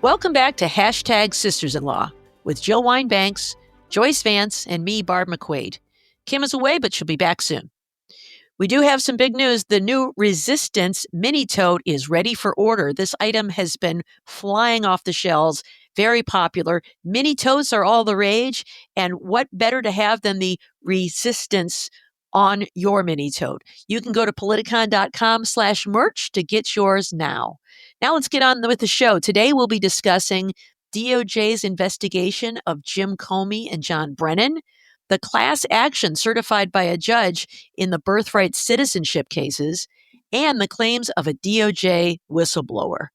Welcome back to Hashtag Sisters-in-Law with Jill Wine-Banks, Joyce Vance, and me, Barb McQuade. Kim is away, but she'll be back soon. We do have some big news. The new Resistance mini tote is ready for order. This item has been flying off the shelves, very popular. Mini totes are all the rage, and what better to have than the Resistance on your mini tote? You can go to politicon.com/merch to get yours now. Now let's get on with the show. Today we'll be discussing DOJ's investigation of Jim Comey and John Brennan, the class action certified by a judge in the Birthright citizenship cases, and the claims of a DOJ whistleblower.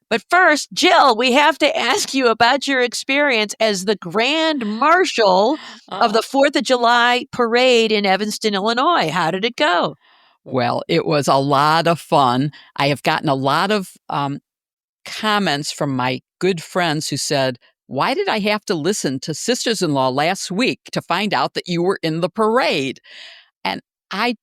But first, Jill, we have to ask you about your experience as the Grand Marshal of the 4th of July parade in Evanston, Illinois. How did it go? Well, it was a lot of fun. I have gotten a lot of comments from my good friends who said, why did I have to listen to Sisters-in-Law last week to find out that you were in the parade? And I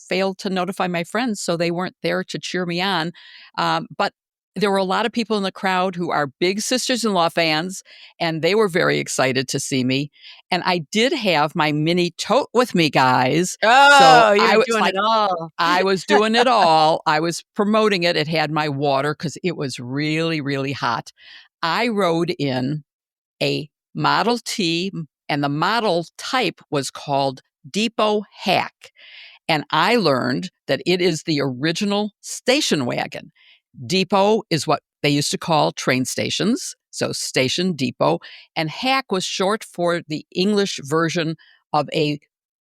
failed to notify my friends, so they weren't there to cheer me on. But there were a lot of people in the crowd who are big Sisters-in-Law fans, and they were very excited to see me. And I did have my mini tote with me, guys. Oh, so you were doing it all. I was doing it all. I was promoting it. It had my water because it was really, really hot. I rode in a Model T, and the model type was called Depot Hack. And I learned that it is the original station wagon. Depot is what they used to call train stations, so station, depot, and hack was short for the English version of a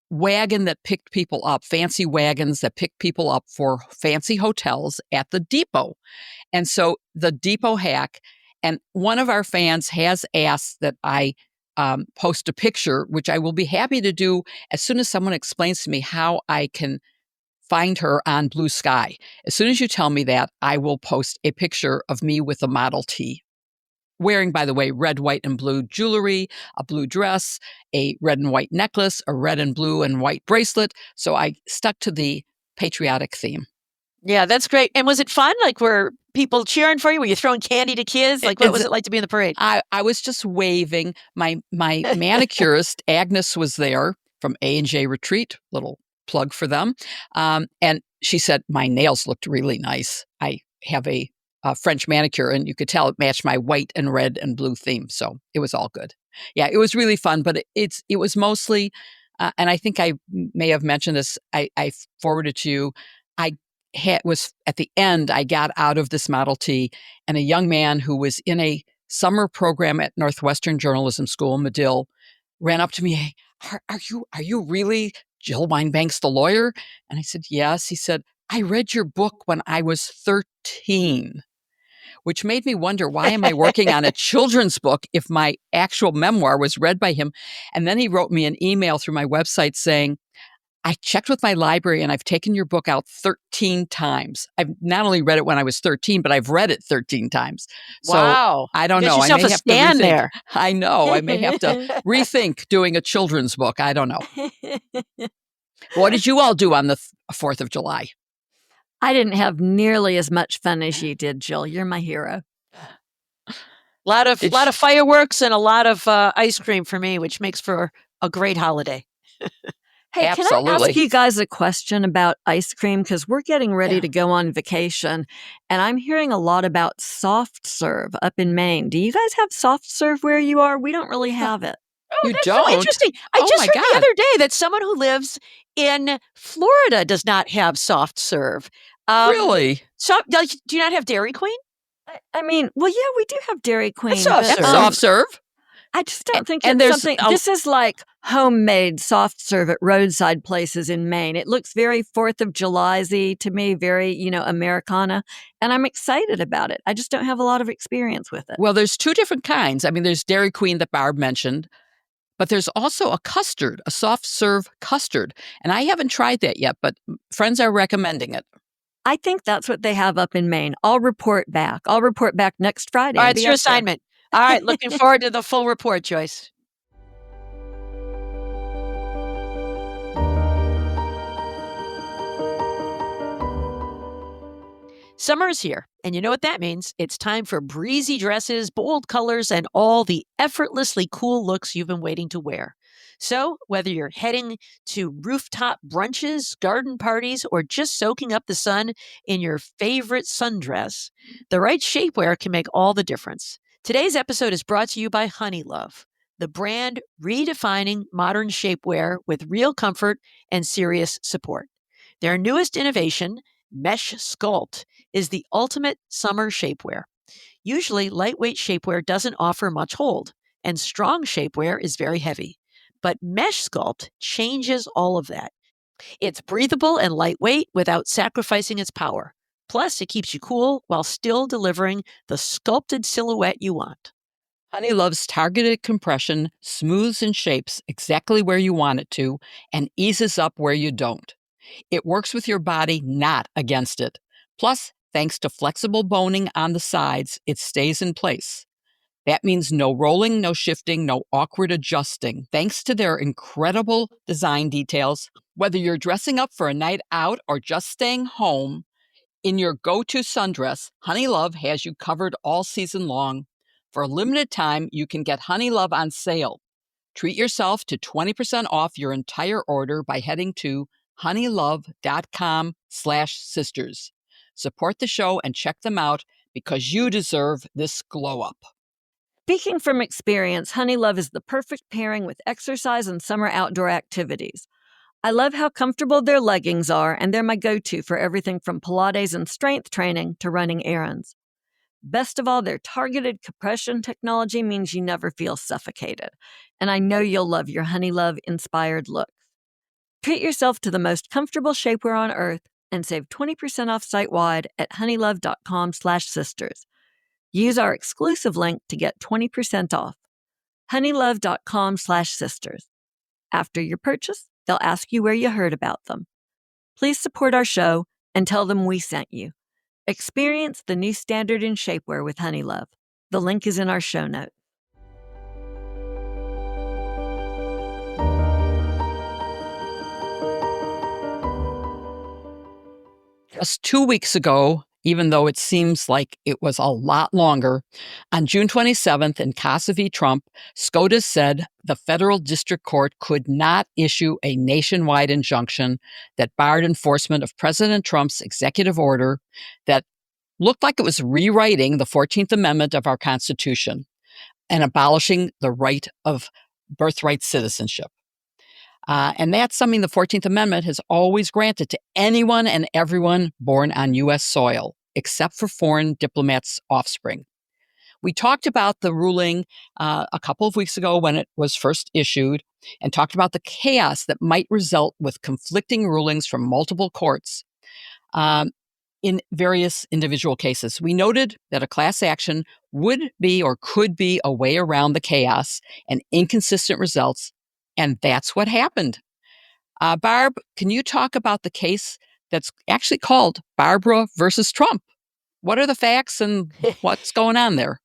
wagon that picked people up, fancy wagons that picked people up for fancy hotels at the depot. And so the Depot Hack, and one of our fans has asked that I post a picture, which I will be happy to do as soon as someone explains to me how I can find her on Blue Sky. As soon as you tell me that, I will post a picture of me with a Model T. Wearing, by the way, red, white, and blue jewelry, a blue dress, a red and white necklace, a red and blue and white bracelet. So I stuck to the patriotic theme. Yeah, that's great. And was it fun? Like, were people cheering for you? Were you throwing candy to kids? Like, what was it like to be in the parade? I was just waving. My manicurist, Agnes, was there from A&J Retreat, little plug for them. And she said, my nails looked really nice. I have a French manicure, and you could tell it matched my white and red and blue theme. So it was all good. Yeah, it was really fun, but it was mostly, and I think I may have mentioned this, I forwarded to you, was at the end, I got out of this Model T, and a young man who was in a summer program at Northwestern Journalism School, Medill, ran up to me. Hey, are you really Jill Wine-Banks, the lawyer? And I said, yes. He said, I read your book when I was 13, which made me wonder, why am I working on a children's book if my actual memoir was read by him? And then he wrote me an email through my website saying, I checked with my library and I've taken your book out 13 times. I've not only read it when I was 13, but I've read it 13 times. So wow. I don't know. I may have to rethink. There. I know. I may have to rethink doing a children's book. I don't know. What did you all do on the 4th of July? I didn't have nearly as much fun as you did, Jill. You're my hero. A lot of fireworks and a lot of ice cream for me, which makes for a great holiday. Hey, absolutely. Can I ask you guys a question about ice cream? Because we're getting ready to go on vacation, and I'm hearing a lot about soft serve up in Maine. Do you guys have soft serve where you are? We don't really have it. Oh, you that's don't? So interesting. I just heard the other day that someone who lives in Florida does not have soft serve. Really? So, do you not have Dairy Queen? I mean, well, yeah, we do have Dairy Queen. That's soft serve. I just don't think it's something. This is like homemade soft serve at roadside places in Maine. It looks very 4th of July-y to me, very, Americana. And I'm excited about it. I just don't have a lot of experience with it. Well, there's two different kinds. I mean, there's Dairy Queen that Barb mentioned, but there's also a custard, a soft serve custard. And I haven't tried that yet, but friends are recommending it. I think that's what they have up in Maine. I'll report back. I'll report back next Friday. All right, it's your assignment. All right, looking forward to the full report, Joyce. Summer is here, and you know what that means. It's time for breezy dresses, bold colors, and all the effortlessly cool looks you've been waiting to wear. So, whether you're heading to rooftop brunches, garden parties, or just soaking up the sun in your favorite sundress, the right shapewear can make all the difference. Today's episode is brought to you by HoneyLove, the brand redefining modern shapewear with real comfort and serious support. Their newest innovation, Mesh Sculpt, is the ultimate summer shapewear. Usually, lightweight shapewear doesn't offer much hold, and strong shapewear is very heavy. But Mesh Sculpt changes all of that. It's breathable and lightweight without sacrificing its power. Plus, it keeps you cool while still delivering the sculpted silhouette you want. HoneyLove's targeted compression smooths and shapes exactly where you want it to and eases up where you don't. It works with your body, not against it. Plus, thanks to flexible boning on the sides, it stays in place. That means no rolling, no shifting, no awkward adjusting. Thanks to their incredible design details, whether you're dressing up for a night out or just staying home, in your go-to sundress, HoneyLove has you covered all season long. For a limited time, you can get HoneyLove on sale. Treat yourself to 20% off your entire order by heading to honeylove.com/sisters. Support the show and check them out because you deserve this glow up. Speaking from experience, HoneyLove is the perfect pairing with exercise and summer outdoor activities. I love how comfortable their leggings are, and they're my go-to for everything from Pilates and strength training to running errands. Best of all, their targeted compression technology means you never feel suffocated. And I know you'll love your HoneyLove-inspired looks. Treat yourself to the most comfortable shapewear on earth and save 20% off site-wide at honeylove.com/sisters. Use our exclusive link to get 20% off. honeylove.com/sisters. After your purchase, they'll ask you where you heard about them. Please support our show and tell them we sent you. Experience the new standard in shapewear with HoneyLove. The link is in our show notes. Just 2 weeks ago, even though it seems like it was a lot longer, on June 27th in Casa v. Trump, SCOTUS said the federal district court could not issue a nationwide injunction that barred enforcement of President Trump's executive order that looked like it was rewriting the 14th Amendment of our Constitution and abolishing the right of birthright citizenship. And that's something the 14th Amendment has always granted to anyone and everyone born on U.S. soil, except for foreign diplomats' offspring. We talked about the ruling a couple of weeks ago when it was first issued and talked about the chaos that might result with conflicting rulings from multiple courts in various individual cases. We noted that a class action would be or could be a way around the chaos and inconsistent results. And that's what happened. Barb, can you talk about the case that's actually called Barbara versus Trump? What are the facts and what's going on there?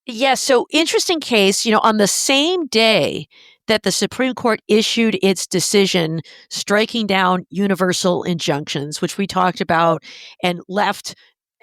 Yes, so interesting case, on the same day that the Supreme Court issued its decision striking down universal injunctions, which we talked about, and left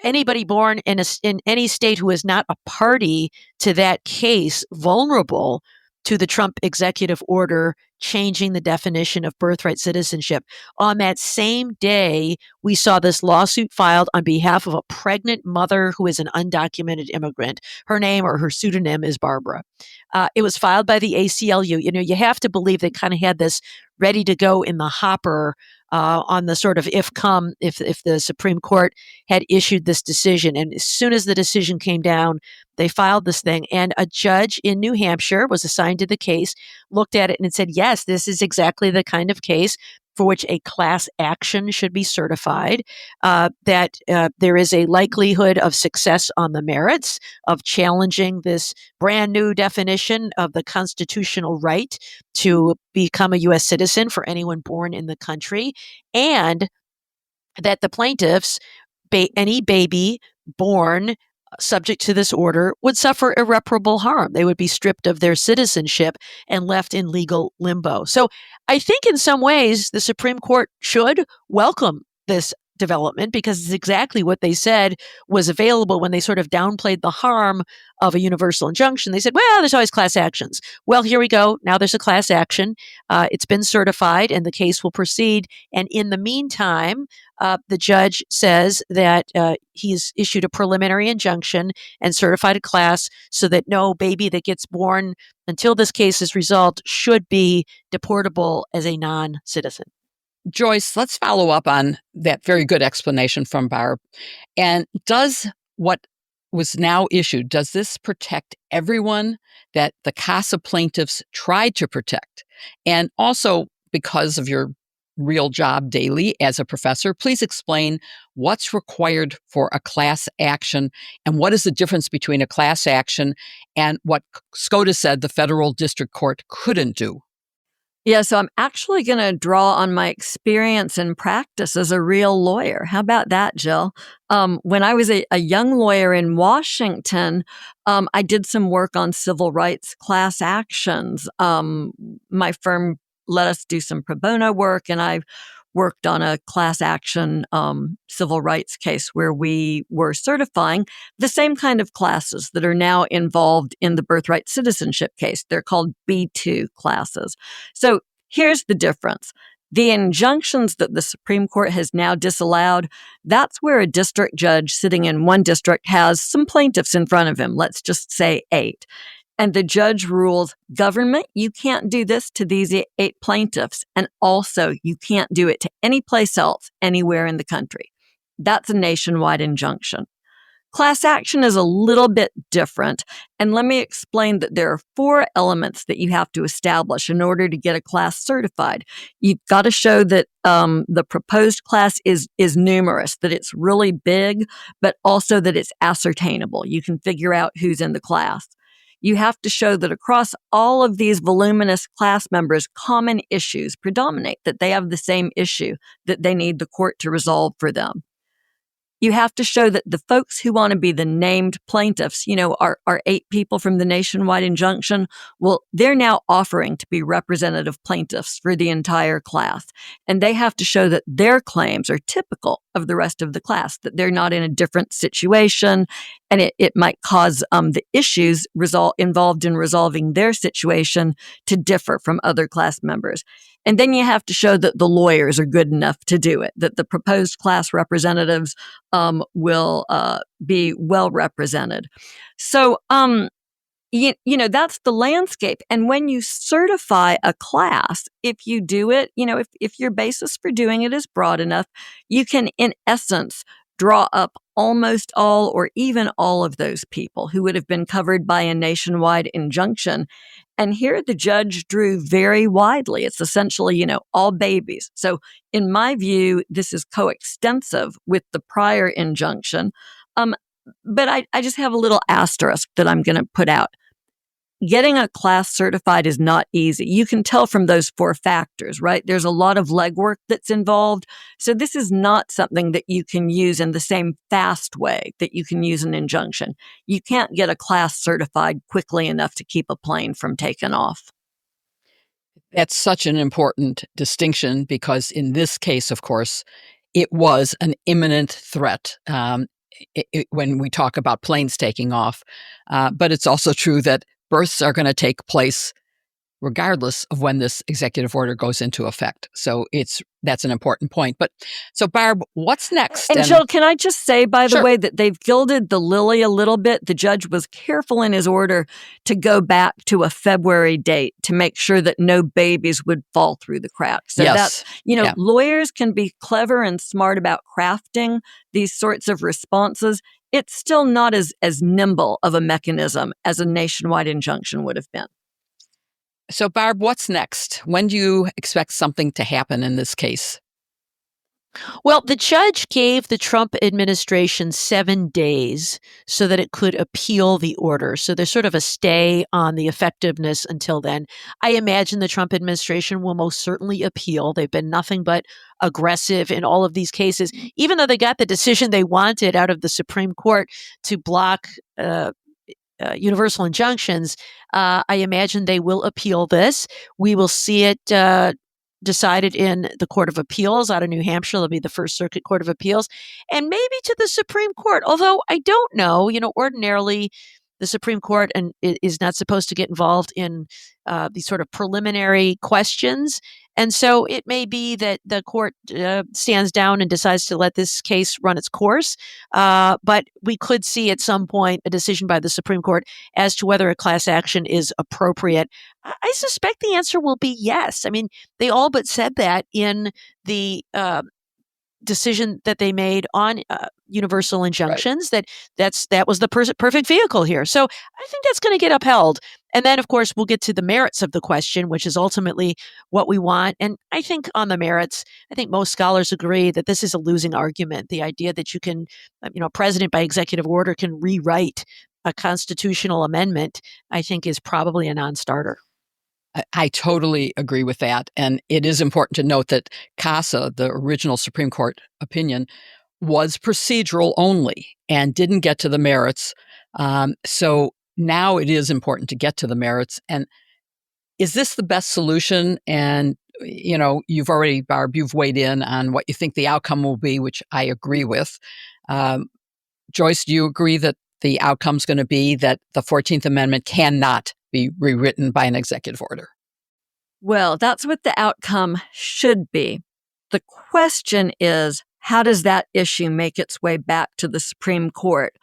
anybody born in any state who is not a party to that case vulnerable to the Trump executive order changing the definition of birthright citizenship. On that same day, we saw this lawsuit filed on behalf of a pregnant mother who is an undocumented immigrant. Her name or her pseudonym is Barbara. It was filed by the ACLU. You have to believe they kind of had this ready to go in the hopper on the sort of if the Supreme Court had issued this decision. And as soon as the decision came down, they filed this thing. And a judge in New Hampshire was assigned to the case, looked at it and said, yes, this is exactly the kind of case for which a class action should be certified, that there is a likelihood of success on the merits of challenging this brand new definition of the constitutional right to become a U.S. citizen for anyone born in the country, and that the plaintiffs, any baby born subject to this order, would suffer irreparable harm. They would be stripped of their citizenship and left in legal limbo. So I think in some ways the Supreme Court should welcome this development because it's exactly what they said was available when they sort of downplayed the harm of a universal injunction. They said, well, there's always class actions. Well, here we go. Now there's a class action. It's been certified and the case will proceed. And in the meantime, the judge says that he's issued a preliminary injunction and certified a class so that no baby that gets born until this case is resolved should be deportable as a non-citizen. Joyce, let's follow up on that very good explanation from Barb. And does what was now issued, does this protect everyone that the CASA plaintiffs tried to protect? And also, because of your real job daily as a professor, please explain what's required for a class action and what is the difference between a class action and what SCOTUS said the federal district court couldn't do. Yeah, so I'm actually going to draw on my experience and practice as a real lawyer. How about that, Jill? When I was a young lawyer in Washington, I did some work on civil rights class actions. My firm let us do some pro bono work, and I worked on a class action civil rights case where we were certifying the same kind of classes that are now involved in the Birthright citizenship case. They're called B2 classes. So here's the difference. The injunctions that the Supreme Court has now disallowed, that's where a district judge sitting in one district has some plaintiffs in front of him, let's just say 8. And the judge rules, government, you can't do this to these 8 plaintiffs. And also, you can't do it to any place else, anywhere in the country. That's a nationwide injunction. Class action is a little bit different. And let me explain that there are 4 elements that you have to establish in order to get a class certified. You've got to show that the proposed class is numerous, that it's really big, but also that it's ascertainable. You can figure out who's in the class. You have to show that across all of these voluminous class members, common issues predominate, that they have the same issue that they need the court to resolve for them. You have to show that the folks who want to be the named plaintiffs, are 8 people from the nationwide injunction. Well, they're now offering to be representative plaintiffs for the entire class. And they have to show that their claims are typical of the rest of the class, that they're not in a different situation. And it might cause the issues involved in resolving their situation to differ from other class members. And then you have to show that the lawyers are good enough to do it, that the proposed class representatives will be well represented. So, that's the landscape. And when you certify a class, if you do it, if your basis for doing it is broad enough, you can, in essence, draw up almost all or even all of those people who would have been covered by a nationwide injunction. And here the judge drew very widely. It's essentially, all babies. So in my view, this is coextensive with the prior injunction. But I just have a little asterisk that I'm going to put out. Getting a class certified is not easy. You can tell from those 4 factors, right? There's a lot of legwork that's involved. So this is not something that you can use in the same fast way that you can use an injunction. You can't get a class certified quickly enough to keep a plane from taking off. That's such an important distinction because in this case, of course, it was an imminent threat when we talk about planes taking off. But it's also true that births are going to take place regardless of when this executive order goes into effect. So that's an important point. But so Barb, what's next? And Jill, can I just say, by the Sure. way, that they've gilded the lily a little bit. The judge was careful in his order to go back to a February date to make sure that no babies would fall through the cracks. So Yes. that's, lawyers can be clever and smart about crafting these sorts of responses. It's still not as nimble of a mechanism as a nationwide injunction would have been. So, Barb, what's next? When do you expect something to happen in this case? Well, the judge gave the Trump administration 7 days so that it could appeal the order. So there's sort of a stay on the effectiveness until then. I imagine the Trump administration will most certainly appeal. They've been nothing but aggressive in all of these cases, even though they got the decision they wanted out of the Supreme Court to block universal injunctions. I imagine they will appeal this. We will see it decided in the Court of Appeals out of New Hampshire. It'll be the First Circuit Court of Appeals, and maybe to the Supreme Court. Although I don't know, ordinarily the Supreme Court is not supposed to get involved in these sort of preliminary questions. And so it may be that the court stands down and decides to let this case run its course. But we could see at some point a decision by the Supreme Court as to whether a class action is appropriate. I suspect the answer will be yes. I mean, they all but said that in the decision that they made on universal injunctions, Right. that was the perfect vehicle here. So I think that's going to get upheld. And then, of course, we'll get to the merits of the question, which is ultimately what we want. And I think on the merits, I think most scholars agree that this is a losing argument. The idea that you can, president by executive order can rewrite a constitutional amendment, I think is probably a non-starter. I totally agree with that. And it is important to note that CASA, the original Supreme Court opinion, was procedural only and didn't get to the merits. So now it is important to get to the merits. And is this the best solution? And, you've already, Barb, you've weighed in on what you think the outcome will be, which I agree with. Joyce, do you agree that the outcome's going to be that the 14th Amendment cannot be rewritten by an executive order? Well, that's what the outcome should be. The question is, how does that issue make its way back to the Supreme Court?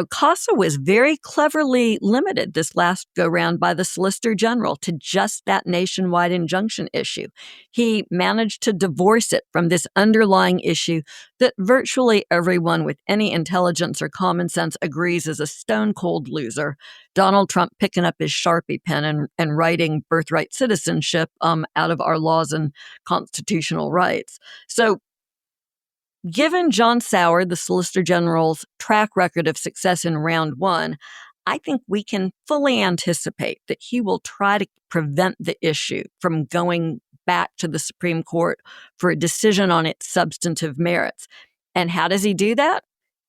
CASA was very cleverly limited this last go-round by the Solicitor General to just that nationwide injunction issue. He managed to divorce it from this underlying issue that virtually everyone with any intelligence or common sense agrees is a stone-cold loser. Donald Trump picking up his Sharpie pen and writing Birthright citizenship out of our laws and constitutional rights. So given John Sauer, the Solicitor General's track record of success in round one, I think we can fully anticipate that he will try to prevent the issue from going back to the Supreme Court for a decision on its substantive merits. And how does he do that?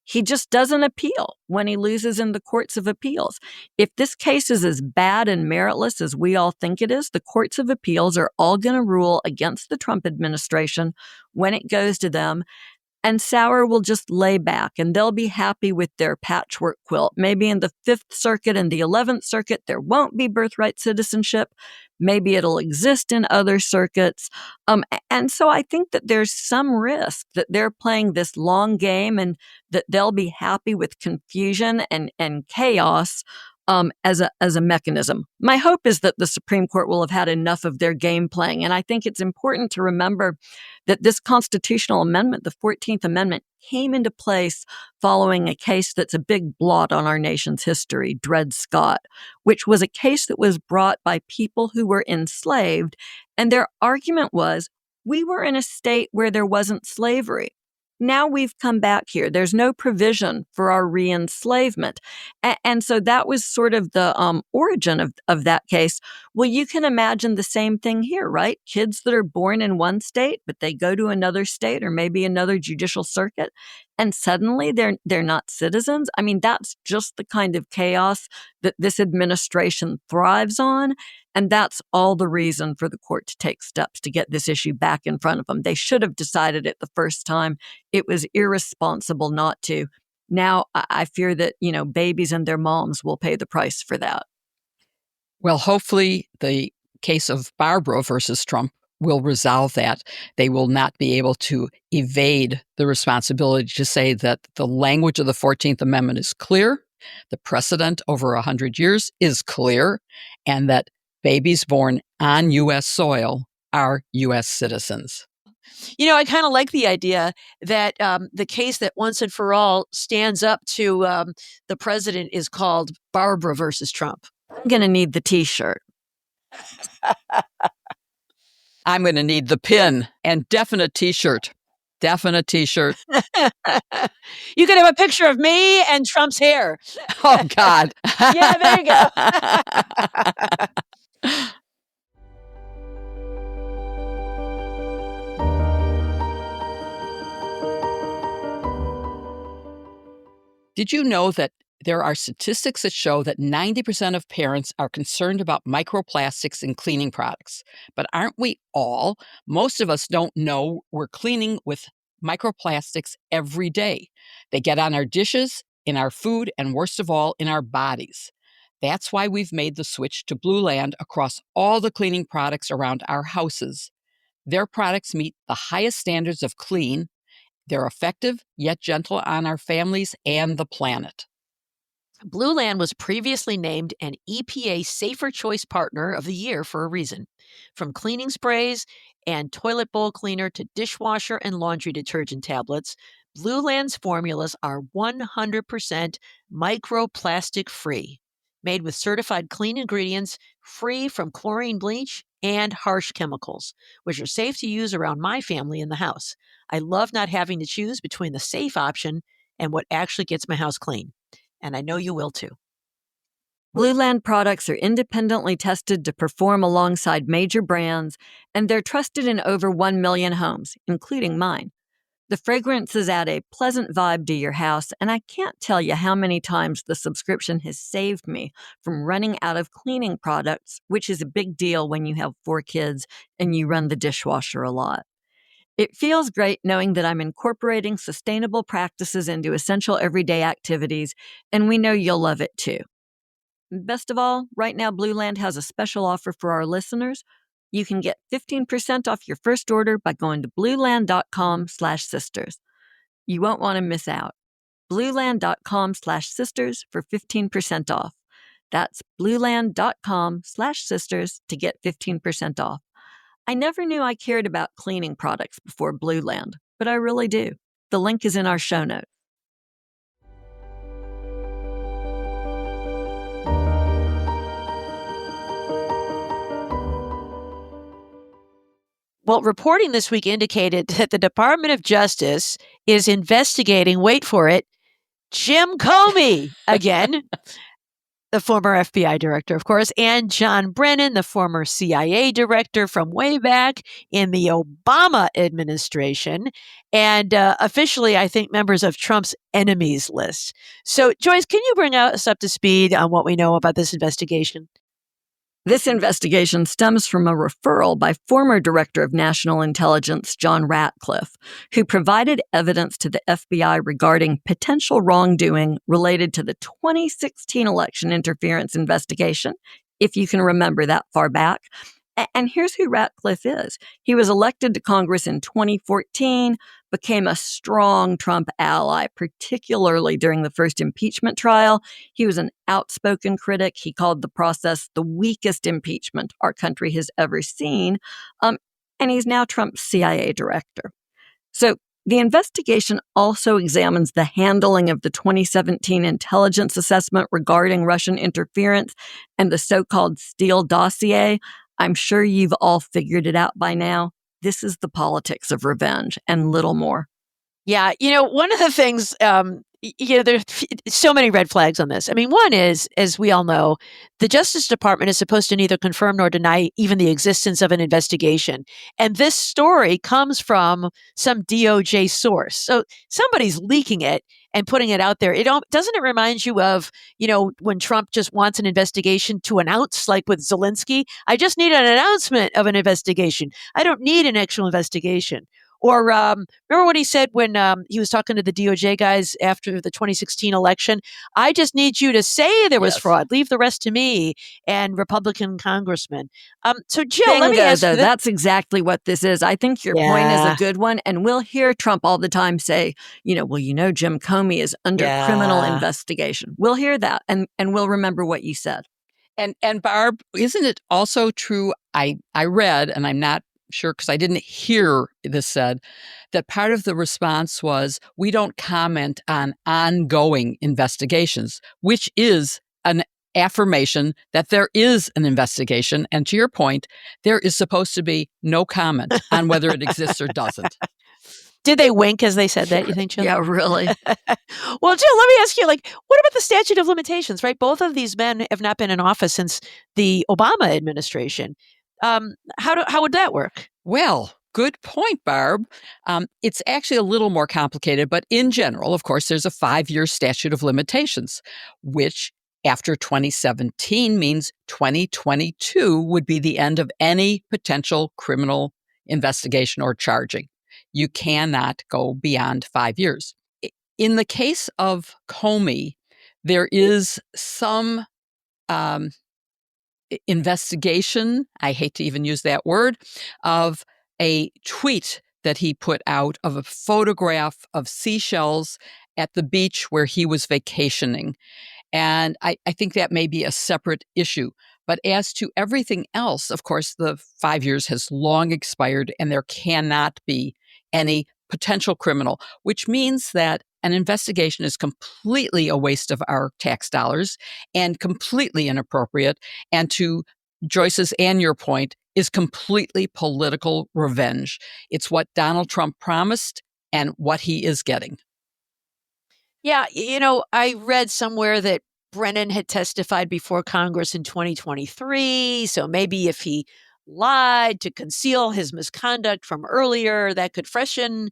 He just doesn't appeal when he loses in the courts of appeals. If this case is as bad and meritless as we all think it is, the courts of appeals are all going to rule against the Trump administration when it goes to them. And Sauer will just lay back and they'll be happy with their patchwork quilt. Maybe in the 5th Circuit and the 11th Circuit, there won't be birthright citizenship. Maybe it'll exist in other circuits. And so I think that there's some risk that they're playing this long game and that they'll be happy with confusion and chaos as a mechanism. My hope is that the Supreme Court will have had enough of their game playing. And I think it's important to remember that this constitutional amendment, the 14th Amendment, came into place following a case that's a big blot on our nation's history, Dred Scott, which was a case that was brought by people who were enslaved. And their argument was, we were in a state where there wasn't slavery. Now we've come back here. There's no provision for our re-enslavement. And so that was sort of the origin of that case. Well, you can imagine the same thing here, right? Kids that are born in one state, but they go to another state or maybe another judicial circuit, and suddenly they're not citizens. I mean, that's just the kind of chaos that this administration thrives on. And that's all the reason for the court to take steps to get this issue back in front of them. They should have decided it the first time. It was irresponsible not to. Now, I fear that, babies and their moms will pay the price for that. Well, hopefully the case of Barbara versus Trump will resolve that. They will not be able to evade the responsibility to say that the language of the 14th Amendment is clear, the precedent over 100 years is clear, and that babies born on U.S. soil are U.S. citizens. I kind of like the idea that the case that once and for all stands up to the president is called Barbara versus Trump. I'm going to need the T-shirt. I'm going to need the pin and definite T-shirt. Definite T-shirt. You could have a picture of me and Trump's hair. Oh, God. Yeah, there you go. Did you know that there are statistics that show that 90% of parents are concerned about microplastics in cleaning products. But aren't we all? Most of us don't know we're cleaning with microplastics every day. They get on our dishes, in our food, and worst of all, in our bodies. That's why we've made the switch to Blueland across all the cleaning products around our houses. Their products meet the highest standards of clean. They're effective, yet gentle on our families and the planet. Blueland was previously named an EPA Safer Choice Partner of the Year for a reason. From cleaning sprays and toilet bowl cleaner to dishwasher and laundry detergent tablets, Blueland's formulas are 100% microplastic free, made with certified clean ingredients, free from chlorine bleach and harsh chemicals, which are safe to use around my family in the house. I love not having to choose between the safe option and what actually gets my house clean. And I know you will too. Blueland products are independently tested to perform alongside major brands, and they're trusted in over 1 million homes, including mine. The fragrances add a pleasant vibe to your house, and I can't tell you how many times the subscription has saved me from running out of cleaning products, which is a big deal when you have 4 kids and you run the dishwasher a lot. It feels great knowing that I'm incorporating sustainable practices into essential everyday activities, and we know you'll love it too. Best of all, right now Blueland has a special offer for our listeners. You can get 15% off your first order by going to blueland.com/sisters. You won't want to miss out. blueland.com/sisters for 15% off. That's blueland.com/sisters to get 15% off. I never knew I cared about cleaning products before Blueland, but I really do. The link is in our show notes. Well, reporting this week indicated that the Department of Justice is investigating, wait for it, Jim Comey again. The former FBI director, of course, and John Brennan, the former CIA director from way back in the Obama administration, and officially, I think, members of Trump's enemies list. So, Joyce, can you bring us up to speed on what we know about this investigation? This investigation stems from a referral by former Director of National Intelligence John Ratcliffe, who provided evidence to the FBI regarding potential wrongdoing related to the 2016 election interference investigation, if you can remember that far back. And here's who Ratcliffe is. He was elected to Congress in 2014, became a strong Trump ally, particularly during the first impeachment trial. He was an outspoken critic. He called the process the weakest impeachment our country has ever seen. And he's now Trump's CIA director. So the investigation also examines the handling of the 2017 intelligence assessment regarding Russian interference and the so-called Steele dossier. I'm sure you've all figured it out by now. This is the politics of revenge and little more. Yeah, one of the things, there's so many red flags on this. I mean, one is, as we all know, the Justice Department is supposed to neither confirm nor deny even the existence of an investigation. And this story comes from some DOJ source. So somebody's leaking it and putting it out there. Doesn't it remind you of, when Trump just wants an investigation to announce, like with Zelensky? I just need an announcement of an investigation. I don't need an actual investigation. Or remember what he said when he was talking to the DOJ guys after the 2016 election? I just need you to say there was fraud. Leave the rest to me and Republican congresmen. So, Jill, Bingo, let me ask you. Though, that's exactly what this is. I think your point is a good one. And we'll hear Trump all the time say, Jim Comey is under criminal investigation. We'll hear that and we'll remember what you said. And Barb, isn't it also true? I read, and I'm not sure because I didn't hear this said, that part of the response was we don't comment on ongoing investigations, which is an affirmation that there is an investigation. And to your point, there is supposed to be no comment on whether it exists or doesn't. Did they wink as they said that, you think, Jill? Yeah, really. Well, Jill, let me ask you, what about the statute of limitations, right? Both of these men have not been in office since the Obama administration. How would that work? Well, good point, Barb. It's actually a little more complicated, but in general, of course, there's a 5-year statute of limitations, which after 2017 means 2022 would be the end of any potential criminal investigation or charging. You cannot go beyond 5 years. In the case of Comey, there is some investigation, I hate to even use that word, of a tweet that he put out of a photograph of seashells at the beach where he was vacationing. And I think that may be a separate issue. But as to everything else, of course, the 5 years has long expired and there cannot be any potential criminal, which means that an investigation is completely a waste of our tax dollars and completely inappropriate. And to Joyce's and your point, is completely political revenge. It's what Donald Trump promised and what he is getting. Yeah, I read somewhere that Brennan had testified before Congress in 2023. So maybe if he lied to conceal his misconduct from earlier, that could freshen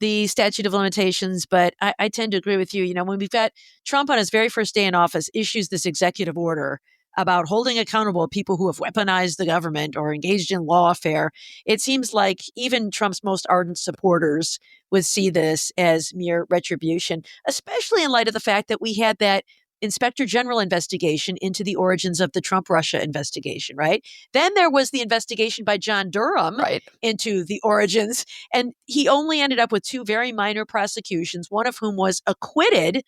the statute of limitations. But I tend to agree with you. When we've got Trump on his very first day in office issues this executive order about holding accountable people who have weaponized the government or engaged in lawfare, it seems like even Trump's most ardent supporters would see this as mere retribution, especially in light of the fact that we had that Inspector General investigation into the origins of the Trump-Russia investigation, right? Then there was the investigation by John Durham into the origins, and he only ended up with 2 very minor prosecutions, one of whom was acquitted.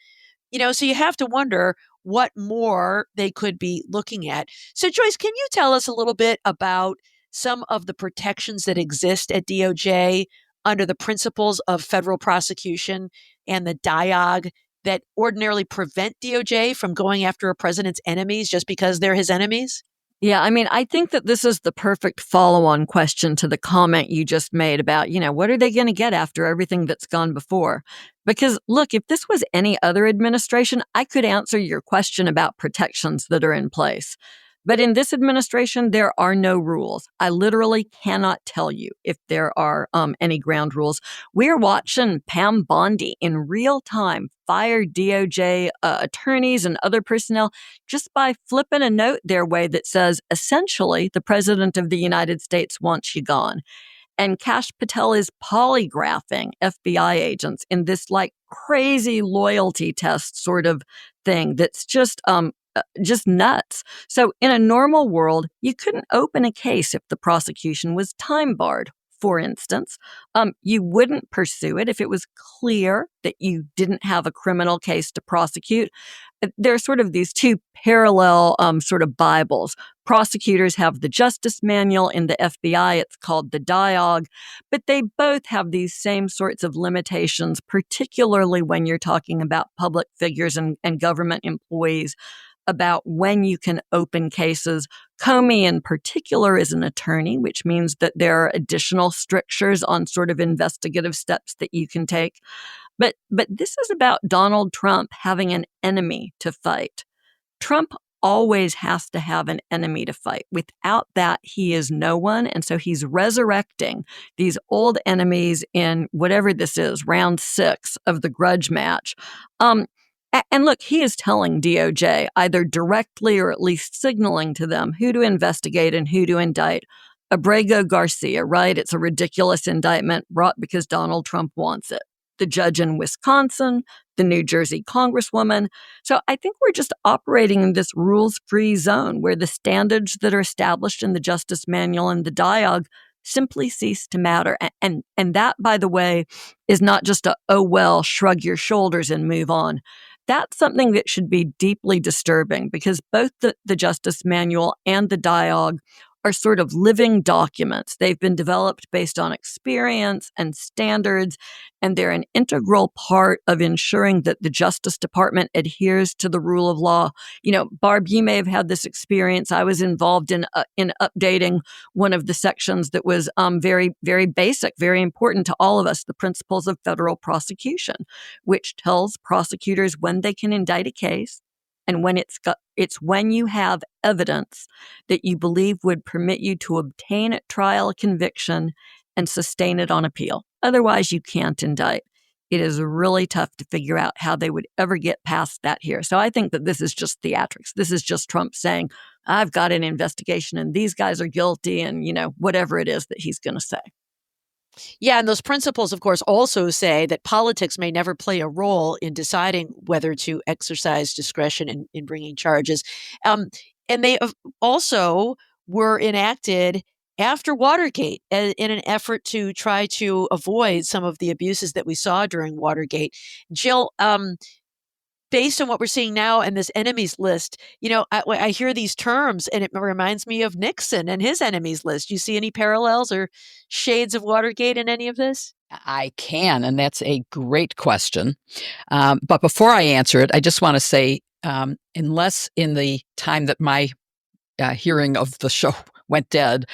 So you have to wonder what more they could be looking at. So Joyce, can you tell us a little bit about some of the protections that exist at DOJ under the principles of federal prosecution and the dialogue that ordinarily prevent DOJ from going after a president's enemies just because they're his enemies? Yeah, I think that this is the perfect follow-on question to the comment you just made about, what are they going to get after everything that's gone before? Because look, if this was any other administration, I could answer your question about protections that are in place. But in this administration, there are no rules. I literally cannot tell you if there are any ground rules. We're watching Pam Bondi in real time fire DOJ attorneys and other personnel just by flipping a note their way that says, essentially, the president of the United States wants you gone. And Kash Patel is polygraphing FBI agents in this crazy loyalty test sort of thing that's just nuts. So in a normal world, you couldn't open a case if the prosecution was time barred. For instance, you wouldn't pursue it if it was clear that you didn't have a criminal case to prosecute. There are sort of these 2 parallel sort of Bibles. Prosecutors have the Justice Manual. In the FBI, it's called the Dialogue. But they both have these same sorts of limitations, particularly when you're talking about public figures and government employees, about when you can open cases. Comey in particular is an attorney, which means that there are additional strictures on sort of investigative steps that you can take. But this is about Donald Trump having an enemy to fight. Trump always has to have an enemy to fight. Without that, he is no one. And so he's resurrecting these old enemies in whatever this is, round 6 of the grudge match. And look, he is telling DOJ, either directly or at least signaling to them who to investigate and who to indict. Abrego Garcia, right? It's a ridiculous indictment brought because Donald Trump wants it. The judge in Wisconsin, the New Jersey congresswoman. So I think we're just operating in this rules-free zone where the standards that are established in the Justice Manual and the Dialogue simply cease to matter. And that, by the way, is not just a, oh, well, shrug your shoulders and move on. That's something that should be deeply disturbing because both the Justice Manual and the Dialogue are sort of living documents. They've been developed based on experience and standards, and they're an integral part of ensuring that the Justice Department adheres to the rule of law. Barb, you may have had this experience. I was involved in updating one of the sections that was very, very basic, very important to all of us, the principles of federal prosecution, which tells prosecutors when they can indict a case, and when it's when you have evidence that you believe would permit you to obtain at trial a conviction and sustain it on appeal. Otherwise, you can't indict. It is really tough to figure out how they would ever get past that here. So I think that this is just theatrics. This is just Trump saying, I've got an investigation and these guys are guilty and, whatever it is that he's going to say. Yeah, and those principles, of course, also say that politics may never play a role in deciding whether to exercise discretion in bringing charges. And they also were enacted after Watergate in an effort to try to avoid some of the abuses that we saw during Watergate. Jill, based on what we're seeing now and this enemies list, I hear these terms and it reminds me of Nixon and his enemies list. You see any parallels or shades of Watergate in any of this? I can, and that's a great question. But before I answer it, I just want to say, unless in the time that my hearing of the show went dead,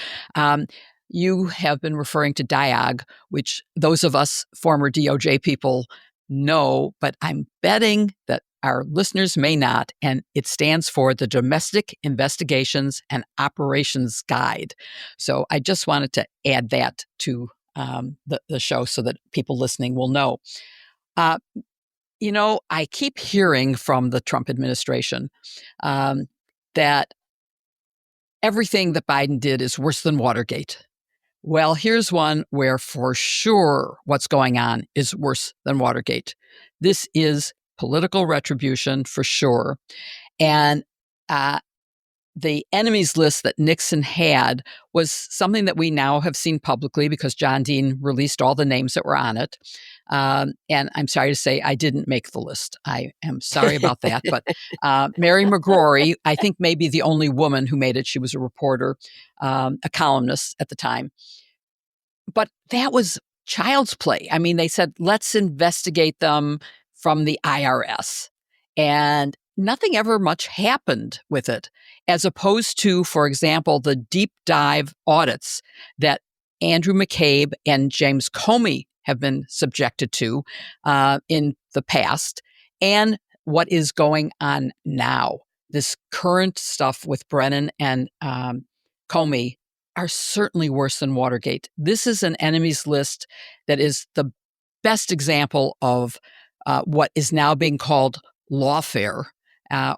you have been referring to DIOG, which those of us former DOJ people know, but I'm betting that our listeners may not, and it stands for the Domestic Investigations and Operations Guide. So I just wanted to add that to the show so that people listening will know. I keep hearing from the Trump administration that everything that Biden did is worse than Watergate. Well, here's one where for sure what's going on is worse than Watergate. This is political retribution for sure. And the enemies list that Nixon had was something that we now have seen publicly because John Dean released all the names that were on it. And I'm sorry to say I didn't make the list. I am sorry about that. But Mary McGrory, I think, may be the only woman who made it. She was a reporter, a columnist at the time. But that was child's play. I mean, they said, let's investigate them from the IRS. And nothing ever much happened with it, as opposed to, for example, the deep dive audits that Andrew McCabe and James Comey have been subjected to in the past, and what is going on now. This current stuff with Brennan and Comey are certainly worse than Watergate. This is an enemies list that is the best example of what is now being called lawfare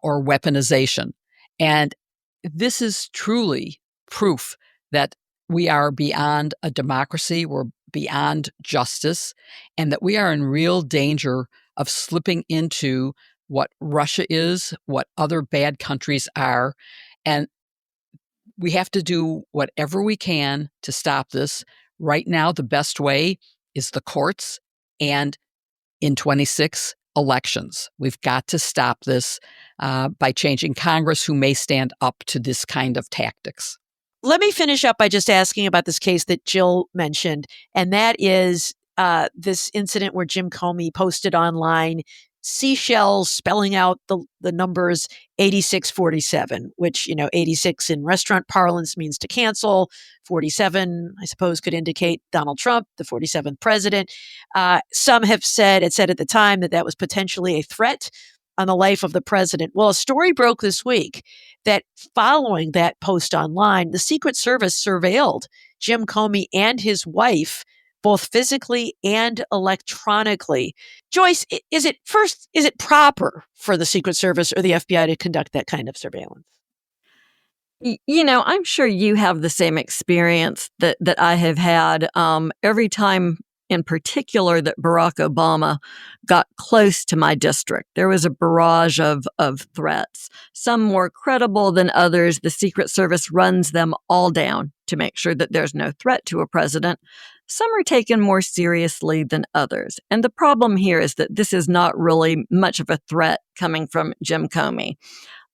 or weaponization. And this is truly proof that we are beyond a democracy, we're beyond justice, and that we are in real danger of slipping into what Russia is, what other bad countries are. And we have to do whatever we can to stop this. Right now, the best way is the courts and in 26 elections. We've got to stop this by changing Congress, who may stand up to this kind of tactics. Let me finish up by just asking about this case that Jill mentioned, and that is this incident where Jim Comey posted online seashells spelling out the numbers 8647, which, 86 in restaurant parlance means to cancel. 47, I suppose, could indicate Donald Trump, the 47th president. Some have said at the time that was potentially a threat on the life of the president. Well, a story broke this week that following that post online, the Secret Service surveilled Jim Comey and his wife, both physically and electronically. Joyce, is it proper for the Secret Service or the FBI to conduct that kind of surveillance? I'm sure you have the same experience that I have had. Every time in particular that Barack Obama got close to my district, there was a barrage of threats, some more credible than others. The Secret Service runs them all down to make sure that there's no threat to a president. Some are taken more seriously than others. And the problem here is that this is not really much of a threat coming from Jim Comey,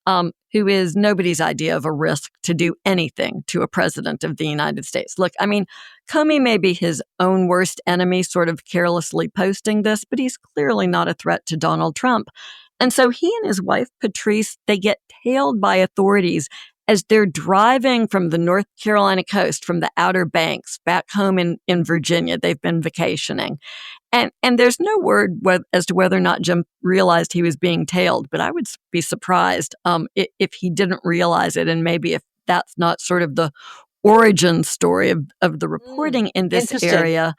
who is nobody's idea of a risk to do anything to a president of the United States. Look, I mean, Comey may be his own worst enemy, sort of carelessly posting this, but he's clearly not a threat to Donald Trump. And so he and his wife, Patrice, they get tailed by authorities as they're driving from the North Carolina coast, from the Outer Banks, back home in Virginia. They've been vacationing. And there's no word as to whether or not Jim realized he was being tailed, but I would be surprised if he didn't realize it, and maybe if that's not sort of the origin story of the reporting in this area.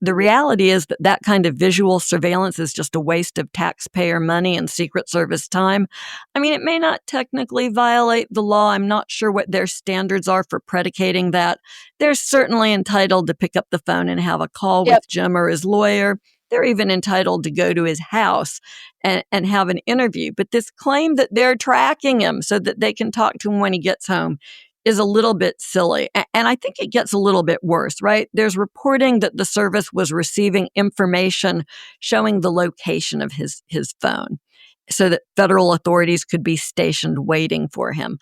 The reality is that kind of visual surveillance is just a waste of taxpayer money and Secret Service time. I mean, it may not technically violate the law. I'm not sure what their standards are for predicating that. They're certainly entitled to pick up the phone and have a call with Jim or his lawyer. They're even entitled to go to his house and have an interview. But this claim that they're tracking him so that they can talk to him when he gets home is a little bit silly. And I think it gets a little bit worse, right? There's reporting that the service was receiving information showing the location of his phone so that federal authorities could be stationed waiting for him.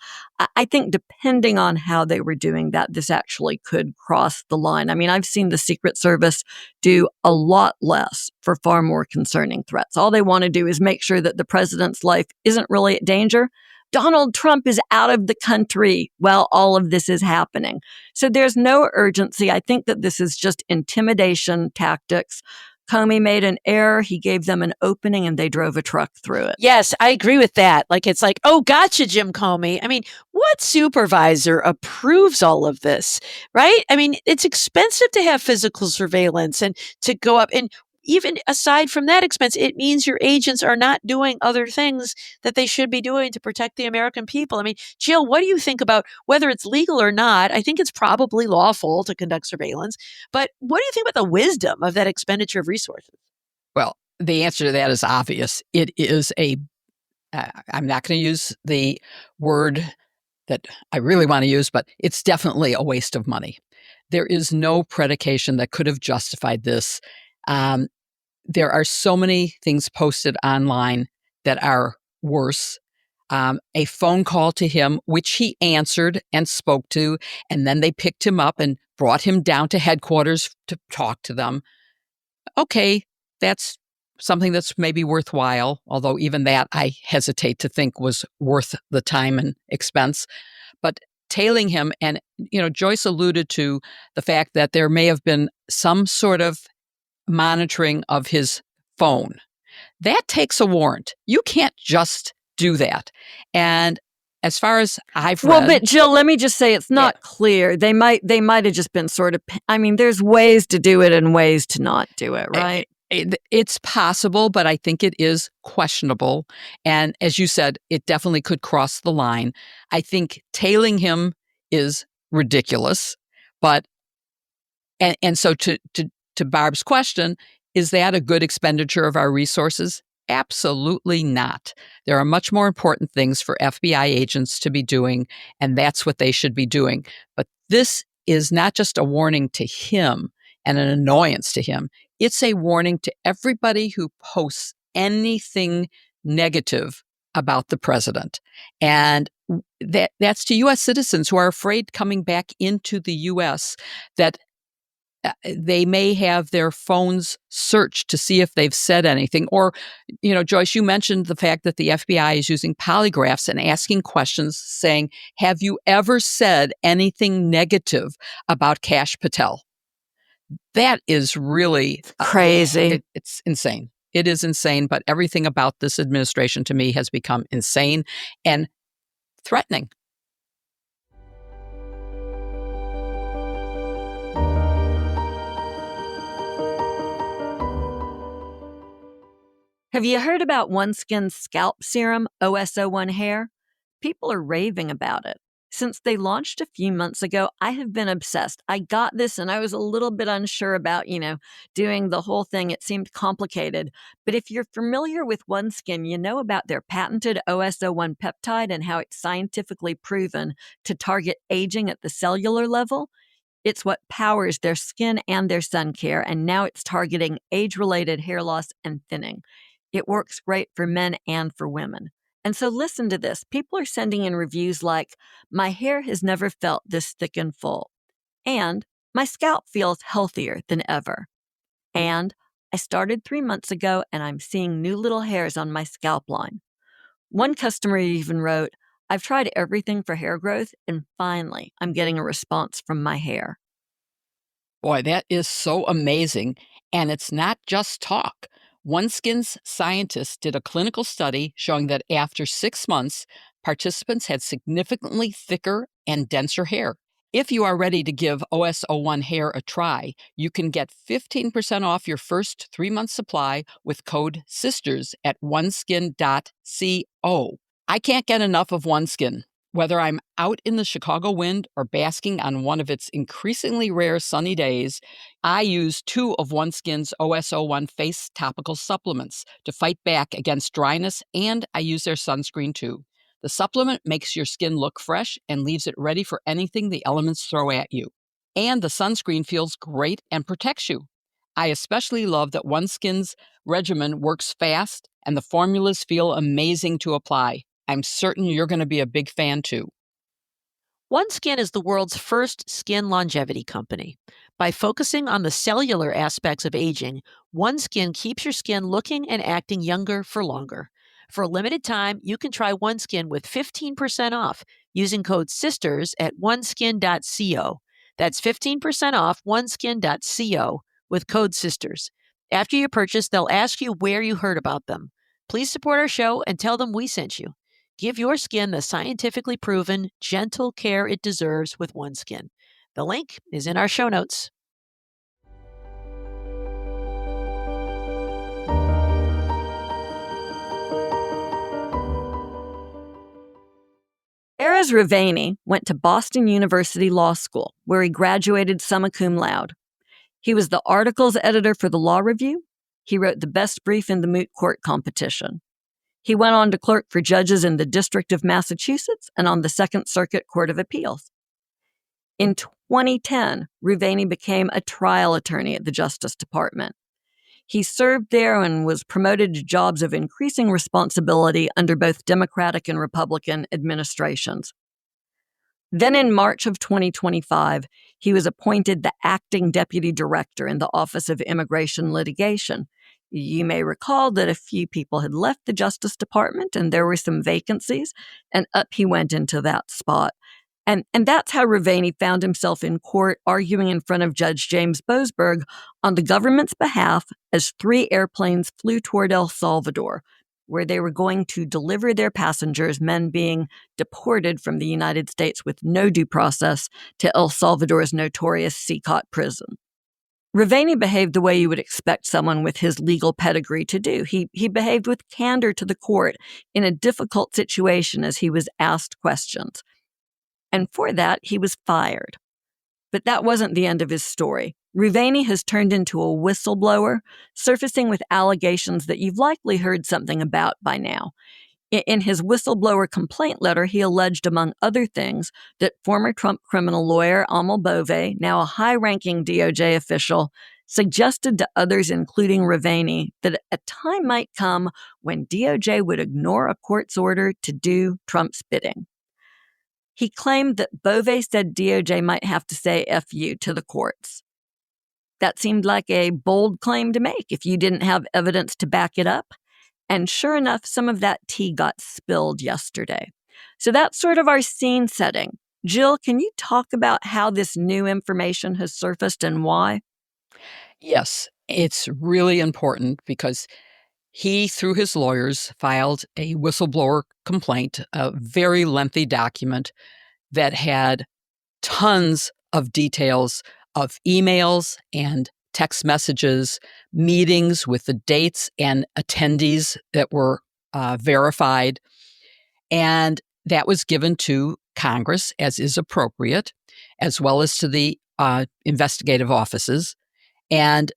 I think depending on how they were doing that, this actually could cross the line. I mean, I've seen the Secret Service do a lot less for far more concerning threats. All they want to do is make sure that the president's life isn't really at danger. Donald Trump is out of the country while all of this is happening. So there's no urgency. I think that this is just intimidation tactics. Comey made an error. He gave them an opening and they drove a truck through it. Yes, I agree with that. Like, it's like, oh, gotcha, Jim Comey. I mean, what supervisor approves all of this, right? I mean, it's expensive to have physical surveillance and to go up. And even aside from that expense, it means your agents are not doing other things that they should be doing to protect the American people. I mean, Jill, what do you think about whether it's legal or not? I think it's probably lawful to conduct surveillance, but what do you think about the wisdom of that expenditure of resources? Well, the answer to that is obvious. It is I'm not going to use the word that I really want to use, but it's definitely a waste of money. There is no predication that could have justified this. There are so many things posted online that are worse. A phone call to him, which he answered and spoke to, and then they picked him up and brought him down to headquarters to talk to them. Okay, that's something that's maybe worthwhile, although even that I hesitate to think was worth the time and expense. But tailing him, and Joyce alluded to the fact that there may have been some sort of monitoring of his phone. That takes a warrant. You can't just do that. And as far as I've read, well, but Jill, let me just say it's not clear. They might have just been sort of. I mean, there's ways to do it and ways to not do it, right? It's possible, but I think it is questionable. And as you said, it definitely could cross the line. I think tailing him is ridiculous, but and so to Barb's question, is that a good expenditure of our resources? Absolutely not. There are much more important things for FBI agents to be doing, and that's what they should be doing. But this is not just a warning to him and an annoyance to him. It's a warning to everybody who posts anything negative about the president. And that's to U.S. citizens who are afraid coming back into the U.S. that they may have their phones searched to see if they've said anything. Or, Joyce, you mentioned the fact that the FBI is using polygraphs and asking questions saying, have you ever said anything negative about Kash Patel? That is really crazy. It's insane. It is insane, but everything about this administration to me has become insane and threatening. Have you heard about OneSkin's scalp serum, OS01 hair? People are raving about it. Since they launched a few months ago, I have been obsessed. I got this and I was a little bit unsure about, doing the whole thing. It seemed complicated. But if you're familiar with OneSkin, you know about their patented OS01 peptide and how it's scientifically proven to target aging at the cellular level. It's what powers their skin and their sun care, and now it's targeting age-related hair loss and thinning. It works great for men and for women. And so listen to this. People are sending in reviews like, my hair has never felt this thick and full. And my scalp feels healthier than ever. And I started 3 months ago and I'm seeing new little hairs on my scalp line. One customer even wrote, I've tried everything for hair growth and finally I'm getting a response from my hair. Boy, that is so amazing. And it's not just talk. OneSkin's scientists did a clinical study showing that after 6 months, participants had significantly thicker and denser hair. If you are ready to give OS01 hair a try, you can get 15% off your first 3-month supply with code SISTERS at oneskin.co. I can't get enough of OneSkin. Whether I'm out in the Chicago wind or basking on one of its increasingly rare sunny days, I use 2 of OneSkin's OS01 face topical supplements to fight back against dryness, and I use their sunscreen too. The supplement makes your skin look fresh and leaves it ready for anything the elements throw at you. And the sunscreen feels great and protects you. I especially love that OneSkin's regimen works fast and the formulas feel amazing to apply. I'm certain you're going to be a big fan too. OneSkin is the world's first skin longevity company. By focusing on the cellular aspects of aging, OneSkin keeps your skin looking and acting younger for longer. For a limited time, you can try OneSkin with 15% off using code SISTERS at oneskin.co. That's 15% off oneskin.co with code SISTERS. After you purchase, they'll ask you where you heard about them. Please support our show and tell them we sent you. Give your skin the scientifically proven, gentle care it deserves with OneSkin. The link is in our show notes. Erez Reuveni went to Boston University Law School, where he graduated summa cum laude. He was the articles editor for the Law Review. He wrote the best brief in the moot court competition. He went on to clerk for judges in the District of Massachusetts and on the Second Circuit Court of Appeals. In 2010, Reuveni became a trial attorney at the Justice Department. He served there and was promoted to jobs of increasing responsibility under both Democratic and Republican administrations. Then in March of 2025, he was appointed the acting deputy director in the Office of Immigration Litigation. You may recall that a few people had left the Justice Department and there were some vacancies, and up he went into that spot. And that's how Reuveni found himself in court arguing in front of Judge James Boasberg on the government's behalf as 3 airplanes flew toward El Salvador, where they were going to deliver their passengers, men being deported from the United States with no due process, to El Salvador's notorious CCOT prison. Reuveni behaved the way you would expect someone with his legal pedigree to do. He behaved with candor to the court in a difficult situation as he was asked questions. And for that, he was fired. But that wasn't the end of his story. Reuveni has turned into a whistleblower, surfacing with allegations that you've likely heard something about by now. In his whistleblower complaint letter, he alleged, among other things, that former Trump criminal lawyer Amal Bove, now a high-ranking DOJ official, suggested to others, including Reuveni, that a time might come when DOJ would ignore a court's order to do Trump's bidding. He claimed that Bove said DOJ might have to say F you to the courts. That seemed like a bold claim to make if you didn't have evidence to back it up. And sure enough, some of that tea got spilled yesterday. So that's sort of our scene setting. Jill, can you talk about how this new information has surfaced and why? Yes, it's really important because he, through his lawyers, filed a whistleblower complaint, a very lengthy document that had tons of details of emails and text messages, meetings with the dates and attendees that were verified. And that was given to Congress, as is appropriate, as well as to the investigative offices. And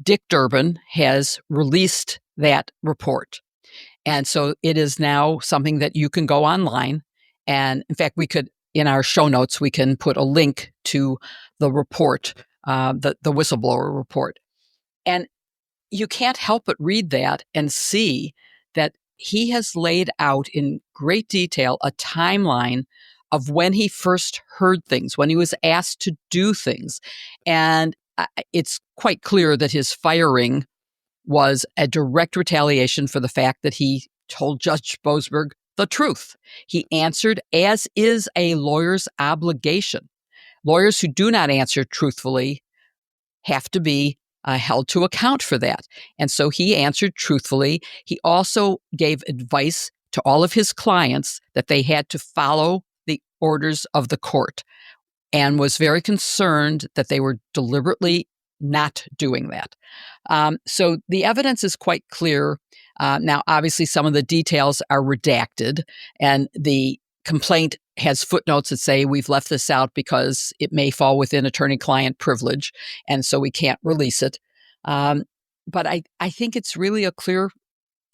Dick Durbin has released that report. And so it is now something that you can go online. And in fact, we could, in our show notes, we can put a link to the report, the whistleblower report. And you can't help but read that and see that he has laid out in great detail a timeline of when he first heard things, when he was asked to do things. And it's quite clear that his firing was a direct retaliation for the fact that he told Judge Boasberg the truth. He answered as is a lawyer's obligation. Lawyers who do not answer truthfully have to be held to account for that. And so he answered truthfully. He also gave advice to all of his clients that they had to follow the orders of the court. and was very concerned that they were deliberately not doing that. So the evidence is quite clear. Now, obviously, some of the details are redacted, and the complaint has footnotes that say we've left this out because it may fall within attorney-client privilege, and so we can't release it. But I think it's really a clear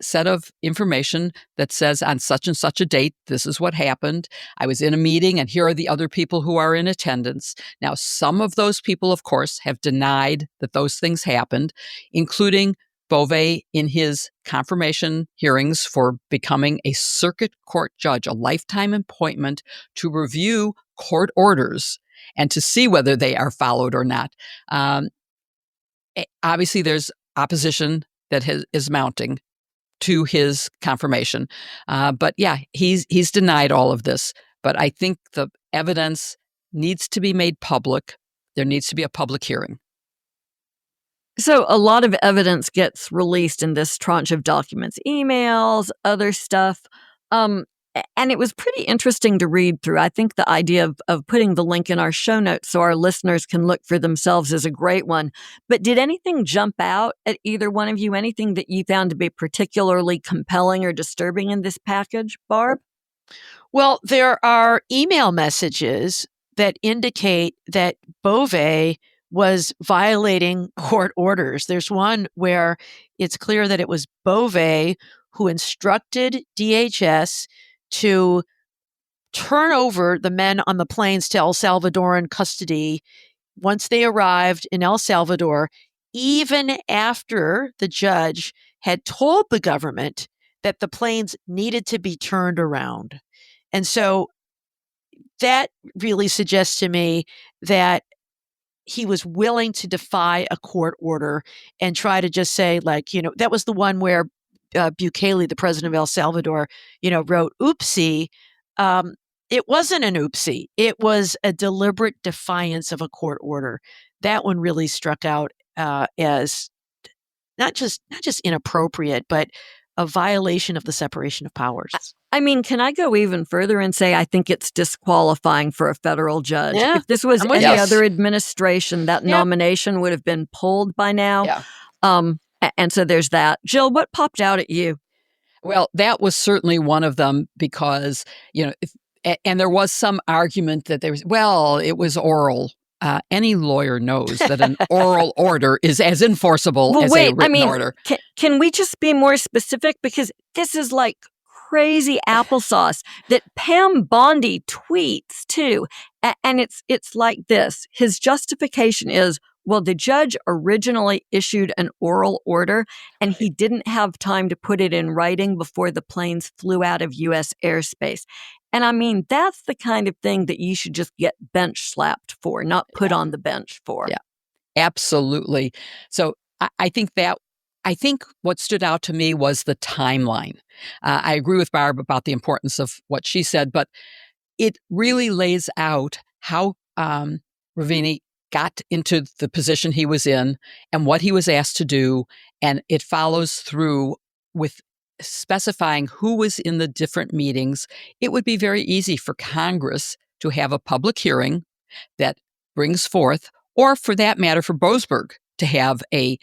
set of information that says on such and such a date, this is what happened. I was in a meeting and here are the other people who are in attendance. Now, some of those people, of course, have denied that those things happened, including Beauvais in his confirmation hearings for becoming a circuit court judge, a lifetime appointment to review court orders and to see whether they are followed or not. Obviously, there's opposition that is mounting to his confirmation. But yeah, he's denied all of this. But I think the evidence needs to be made public. There needs to be a public hearing. So a lot of evidence gets released in this tranche of documents, emails, other stuff. And it was pretty interesting to read through. I think the idea of putting the link in our show notes so our listeners can look for themselves is a great one. But did anything jump out at either one of you? Anything that you found to be particularly compelling or disturbing in this package, Barb? Well, there are email messages that indicate that Beauvais was violating court orders. There's one where it's clear that it was Beauvais who instructed DHS to turn over the men on the planes to El Salvadoran custody once they arrived in El Salvador, even after the judge had told the government that the planes needed to be turned around. And so that really suggests to me that he was willing to defy a court order and try to just say, like, that was the one where Bukele, the president of El Salvador, wrote, oopsie. It wasn't an oopsie. It was a deliberate defiance of a court order. That one really struck out as not just inappropriate, but a violation of the separation of powers. I mean, can I go even further and say I think it's disqualifying for a federal judge? Yeah, if this was any other administration, that nomination would have been pulled by now. Yeah. And so there's that. Jill, what popped out at you? Well, that was certainly one of them because, and there was some argument that it was oral. Any lawyer knows that an oral order is as enforceable as a written order. Can we just be more specific? Because this is like crazy applesauce that Pam Bondi tweets too. And it's like this. His justification is, well, the judge originally issued an oral order and he didn't have time to put it in writing before the planes flew out of U.S. airspace. And I mean, that's the kind of thing that you should just get bench slapped for, not put on the bench for. Yeah, absolutely. So I think what stood out to me was the timeline. I agree with Barb about the importance of what she said, but it really lays out how Reuveni got into the position he was in and what he was asked to do. And it follows through with specifying who was in the different meetings. It would be very easy for Congress to have a public hearing that brings forth, or for that matter, for Boasberg to have a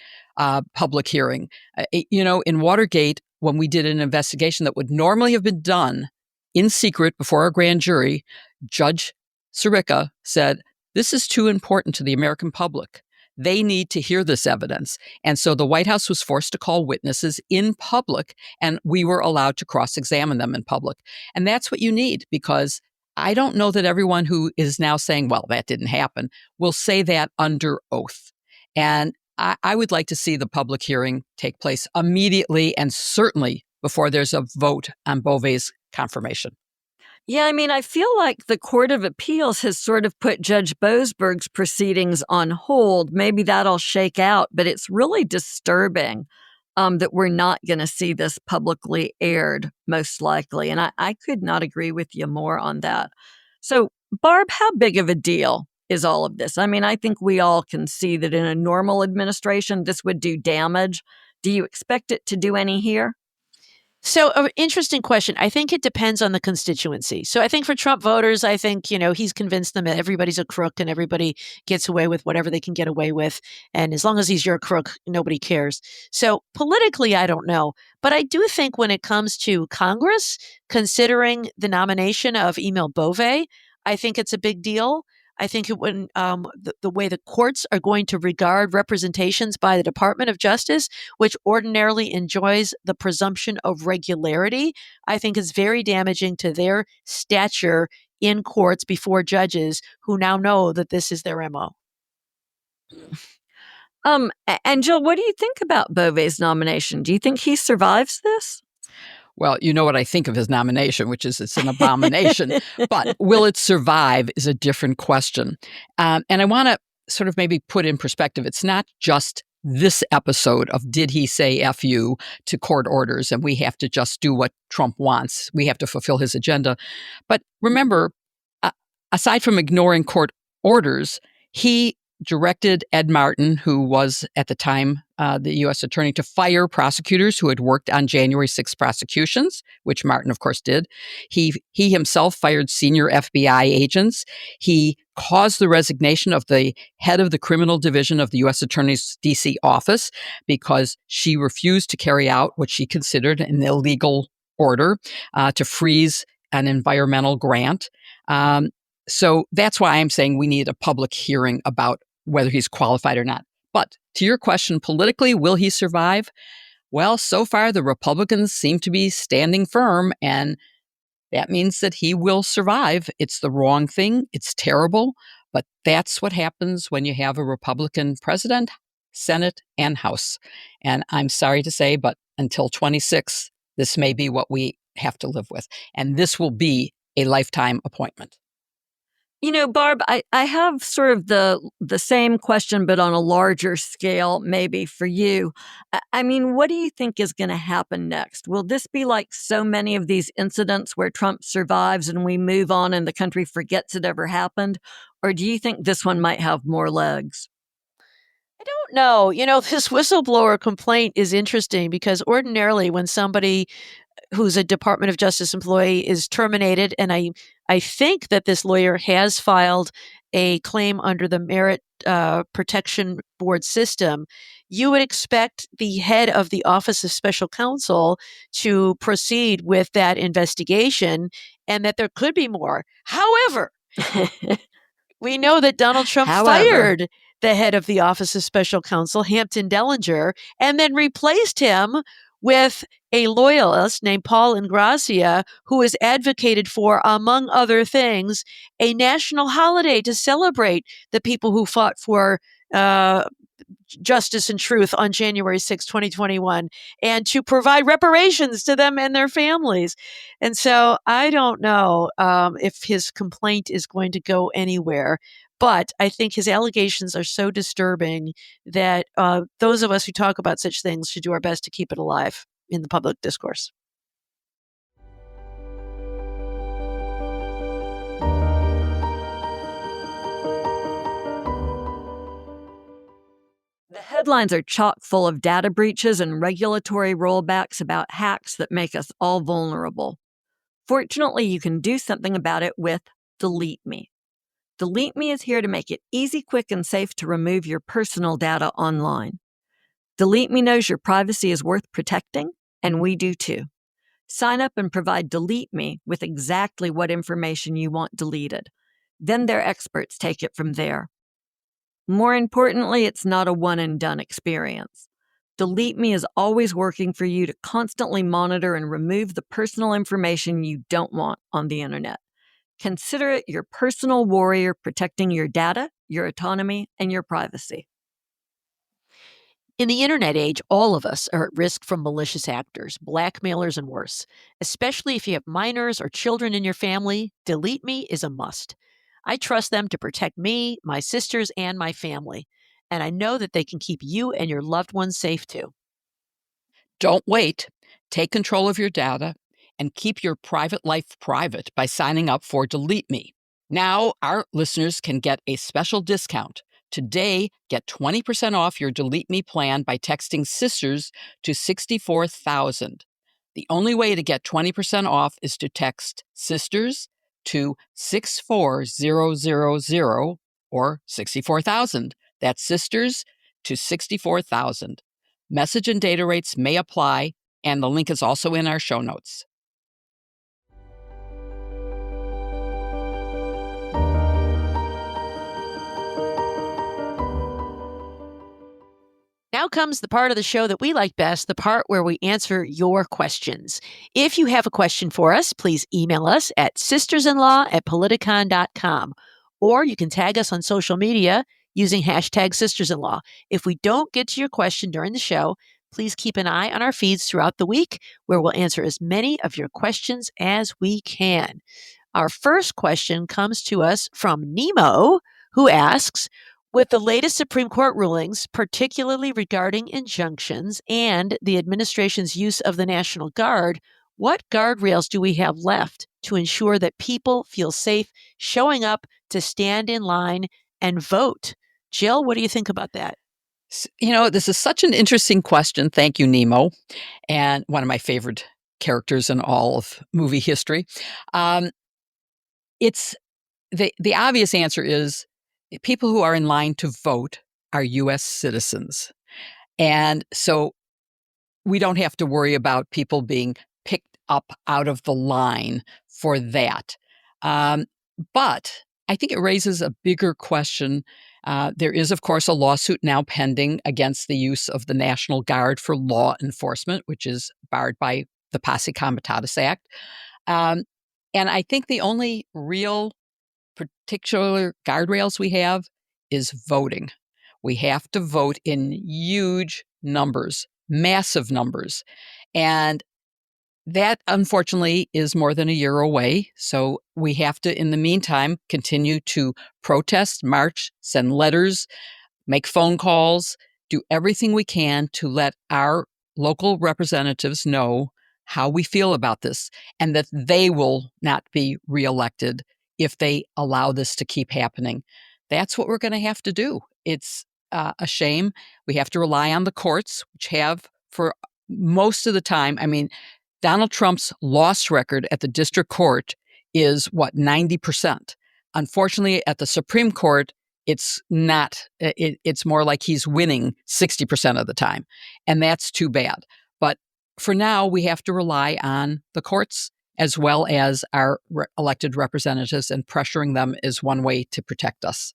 public hearing. In Watergate, when we did an investigation that would normally have been done in secret before a grand jury, Judge Sirica said, this is too important to the American public. They need to hear this evidence. And so the White House was forced to call witnesses in public, and we were allowed to cross-examine them in public. And that's what you need, because I don't know that everyone who is now saying, well, that didn't happen, will say that under oath. And I would like to see the public hearing take place immediately and certainly before there's a vote on Beauvais' confirmation. Yeah, I mean, I feel like the Court of Appeals has sort of put Judge Boasberg's proceedings on hold. Maybe that'll shake out, but it's really disturbing that we're not going to see this publicly aired, most likely. And I could not agree with you more on that. So, Barb, how big of a deal is all of this? I mean, I think we all can see that in a normal administration, this would do damage. Do you expect it to do any here? So, an interesting question. I think it depends on the constituency. So, I think for Trump voters, I think, he's convinced them that everybody's a crook and everybody gets away with whatever they can get away with. And as long as he's your crook, nobody cares. So, politically, I don't know. But I do think when it comes to Congress, considering the nomination of Emil Bove, I think it's a big deal. I think when the way the courts are going to regard representations by the Department of Justice, which ordinarily enjoys the presumption of regularity, I think is very damaging to their stature in courts before judges who now know that this is their MO. And Jill, what do you think about Bove's nomination? Do you think he survives this? Well, you know what I think of his nomination, which is it's an abomination. But will it survive is a different question. And I want to sort of maybe put in perspective, it's not just this episode of did he say F you to court orders and we have to just do what Trump wants. We have to fulfill his agenda. But remember, aside from ignoring court orders, he directed Ed Martin, who was at the time the U.S. attorney, to fire prosecutors who had worked on January 6 prosecutions, which Martin, of course, did. He himself fired senior FBI agents. He caused the resignation of the head of the criminal division of the U.S. Attorney's D.C. office because she refused to carry out what she considered an illegal order to freeze an environmental grant. So that's why I'm saying we need a public hearing about whether he's qualified or not. But to your question, politically, will he survive? Well, so far, the Republicans seem to be standing firm, and that means that he will survive. It's the wrong thing. It's terrible. But that's what happens when you have a Republican president, Senate, and House. And I'm sorry to say, but until 26, this may be what we have to live with. And this will be a lifetime appointment. You know, Barb, I have sort of the same question, but on a larger scale, maybe for you. I mean, what do you think is going to happen next? Will this be like so many of these incidents where Trump survives and we move on and the country forgets it ever happened? Or do you think this one might have more legs? I don't know. This whistleblower complaint is interesting because ordinarily when somebody who's a Department of Justice employee is terminated, and I think that this lawyer has filed a claim under the Merit Protection Board system, you would expect the head of the Office of Special Counsel to proceed with that investigation and that there could be more. However, we know that Donald Trump fired the head of the Office of Special Counsel, Hampton Dellinger, and then replaced him with a loyalist named Paul Ingracia, who has advocated for, among other things, a national holiday to celebrate the people who fought for justice and truth on January 6, 2021, and to provide reparations to them and their families. And so I don't know if his complaint is going to go anywhere. But I think his allegations are so disturbing that those of us who talk about such things should do our best to keep it alive in the public discourse. The headlines are chock full of data breaches and regulatory rollbacks about hacks that make us all vulnerable. Fortunately, you can do something about it with DeleteMe. DeleteMe is here to make it easy, quick, and safe to remove your personal data online. DeleteMe knows your privacy is worth protecting, and we do too. Sign up and provide DeleteMe with exactly what information you want deleted. Then their experts take it from there. More importantly, it's not a one-and-done experience. DeleteMe is always working for you to constantly monitor and remove the personal information you don't want on the internet. Consider it your personal warrior protecting your data, your autonomy, and your privacy. In the internet age, all of us are at risk from malicious actors, blackmailers, and worse. Especially if you have minors or children in your family, DeleteMe is a must. I trust them to protect me, my sisters, and my family. And I know that they can keep you and your loved ones safe too. Don't wait. Take control of your data and keep your private life private by signing up for DeleteMe. Now, our listeners can get a special discount. Today, get 20% off your DeleteMe plan by texting SISTERS to 64,000. The only way to get 20% off is to text SISTERS to 64000 or 64,000. That's SISTERS to 64,000. Message and data rates may apply, and the link is also in our show notes. Now comes the part of the show that we like best, the part where we answer your questions. If you have a question for us, please email us at sistersinlaw@politicon.com, or you can tag us on social media using hashtag sistersinlaw. If we don't get to your question during the show, please keep an eye on our feeds throughout the week, where we'll answer as many of your questions as we can. Our first question comes to us from Nemo, who asks, with the latest Supreme Court rulings, particularly regarding injunctions and the administration's use of the National Guard, what guardrails do we have left to ensure that people feel safe showing up to stand in line and vote? Jill, what do you think about that? This is such an interesting question. Thank you, Nemo, and one of my favorite characters in all of movie history. It's the obvious answer is people who are in line to vote are U.S. citizens. And so we don't have to worry about people being picked up out of the line for that. But I think it raises a bigger question. There is, of course, a lawsuit now pending against the use of the National Guard for law enforcement, which is barred by the Posse Comitatus Act. And I think the only real particular guardrails we have is voting. We have to vote in huge numbers, massive numbers. And that, unfortunately, is more than a year away. So we have to, in the meantime, continue to protest, march, send letters, make phone calls, do everything we can to let our local representatives know how we feel about this and that they will not be reelected if they allow this to keep happening. That's what we're going to have to do. It's a shame. We have to rely on the courts, which have for most of the time. I mean, Donald Trump's loss record at the district court is 90%. Unfortunately, at the Supreme Court, it's not. It's more like he's winning 60% of the time. And that's too bad. But for now, we have to rely on the courts as well as our elected representatives, and pressuring them is one way to protect us.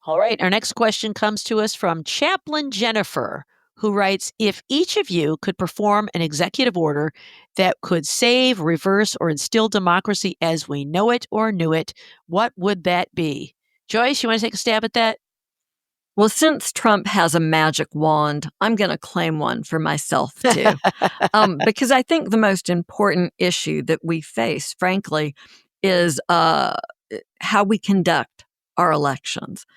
All right. Our next question comes to us from Chaplain Jennifer, who writes, if each of you could perform an executive order that could save, reverse, or instill democracy as we know it or knew it, what would that be? Joyce, you want to take a stab at that? Well, since Trump has a magic wand, I'm going to claim one for myself, too. Because I think the most important issue that we face, frankly, is how we conduct our elections.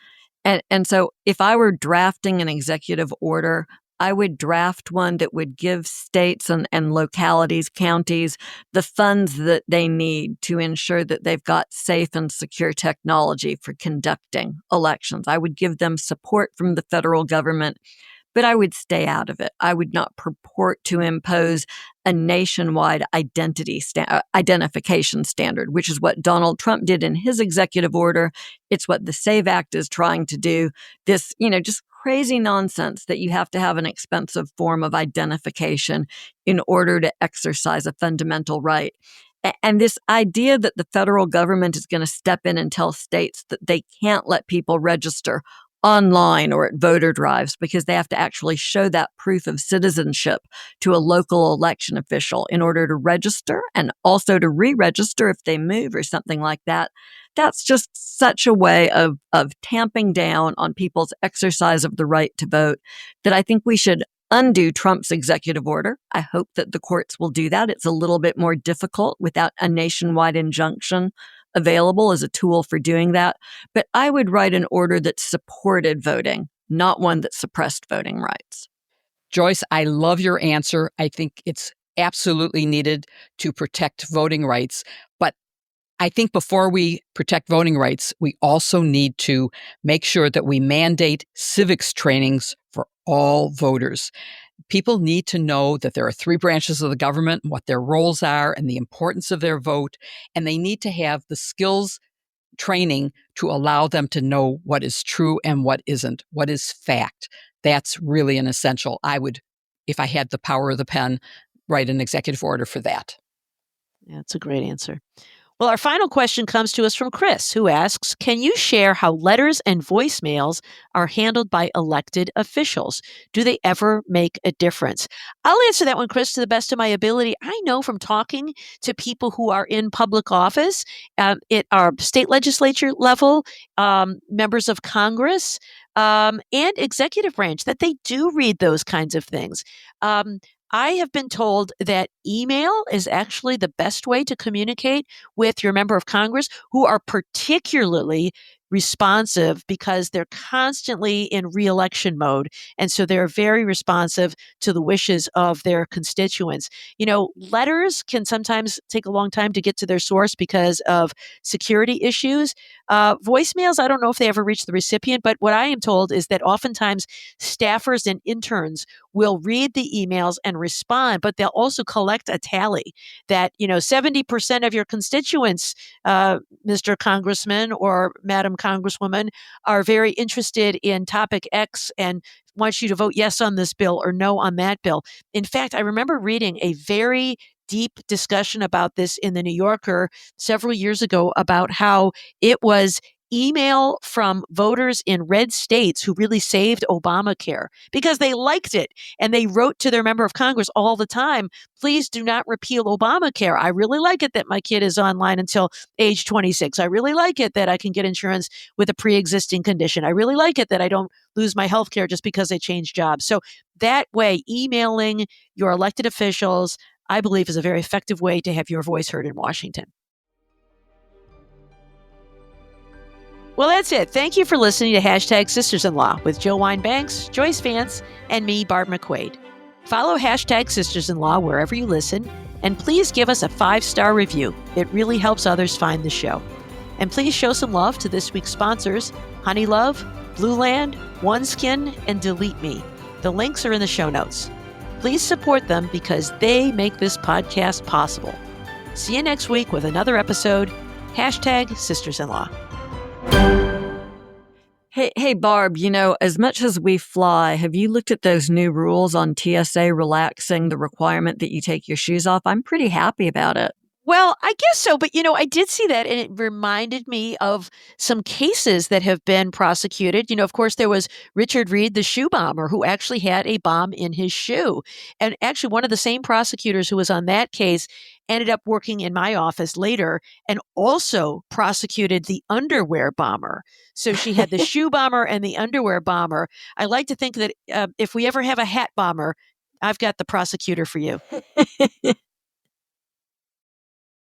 And so if I were drafting an executive order, I would draft one that would give states and localities, counties, the funds that they need to ensure that they've got safe and secure technology for conducting elections. I would give them support from the federal government, but I would stay out of it. I would not purport to impose a nationwide identification standard, which is what Donald Trump did in his executive order. It's what the SAVE Act is trying to do. This, just crazy nonsense that you have to have an expensive form of identification in order to exercise a fundamental right. And this idea that the federal government is going to step in and tell states that they can't let people register online or at voter drives because they have to actually show that proof of citizenship to a local election official in order to register and also to re-register if they move or something like that. That's just such a way of tamping down on people's exercise of the right to vote that I think we should undo Trump's executive order. I hope that the courts will do that. It's a little bit more difficult without a nationwide injunction available as a tool for doing that. But I would write an order that supported voting, not one that suppressed voting rights. Joyce, I love your answer. I think it's absolutely needed to protect voting rights. But I think before we protect voting rights, we also need to make sure that we mandate civics trainings for all voters. people need to know that there are three branches of the government, what their roles are, and the importance of their vote. And they need to have the skills training to allow them to know what is true and what isn't, what is fact. That's really an essential. I would, if I had the power of the pen, write an executive order for that. That's a great answer. Well, our final question comes to us from Chris, who asks, can you share how letters and voicemails are handled by elected officials? Do they ever make a difference? I'll answer that one, Chris, to the best of my ability. I know from talking to people who are in public office at our state legislature level, members of Congress, and executive branch, that they do read those kinds of things. I have been told that email is actually the best way to communicate with your member of Congress, who are particularly responsive because they're constantly in re-election mode. And so they're very responsive to the wishes of their constituents. You know, letters can sometimes take a long time to get to their source because of security issues. Voicemails, I don't know if they ever reach the recipient, but what I am told is that oftentimes staffers and interns will read the emails and respond, but they'll also collect a tally that, 70% of your constituents, Mr. Congressman or Madam Congresswoman, are very interested in topic X and want you to vote yes on this bill or no on that bill. In fact, I remember reading a very deep discussion about this in the New Yorker several years ago about how it was email from voters in red states who really saved Obamacare because they liked it. And they wrote to their member of Congress all the time, please do not repeal Obamacare. I really like it that my kid is online until age 26. I really like it that I can get insurance with a pre-existing condition. I really like it that I don't lose my health care just because I changed jobs. So that way, emailing your elected officials, I believe, is a very effective way to have your voice heard in Washington. Well, that's it. Thank you for listening to Hashtag Sisters-in-Law with Jill Wine-Banks, Joyce Vance, and me, Barb McQuade. Follow Hashtag Sisters-in-Law wherever you listen, and please give us a 5-star review. It really helps others find the show. And please show some love to this week's sponsors, HoneyLove, Blueland, OneSkin, and DeleteMe. The links are in the show notes. Please support them because they make this podcast possible. See you next week with another episode, Hashtag Sisters-in-Law. Hey, Barb, as much as we fly, have you looked at those new rules on TSA relaxing the requirement that you take your shoes off? I'm pretty happy about it. Well, I guess so. But, I did see that, and it reminded me of some cases that have been prosecuted. Of course, there was Richard Reed, the shoe bomber, who actually had a bomb in his shoe. And actually, one of the same prosecutors who was on that case ended up working in my office later and also prosecuted the underwear bomber. So she had the shoe bomber and the underwear bomber. I like to think that if we ever have a hat bomber, I've got the prosecutor for you.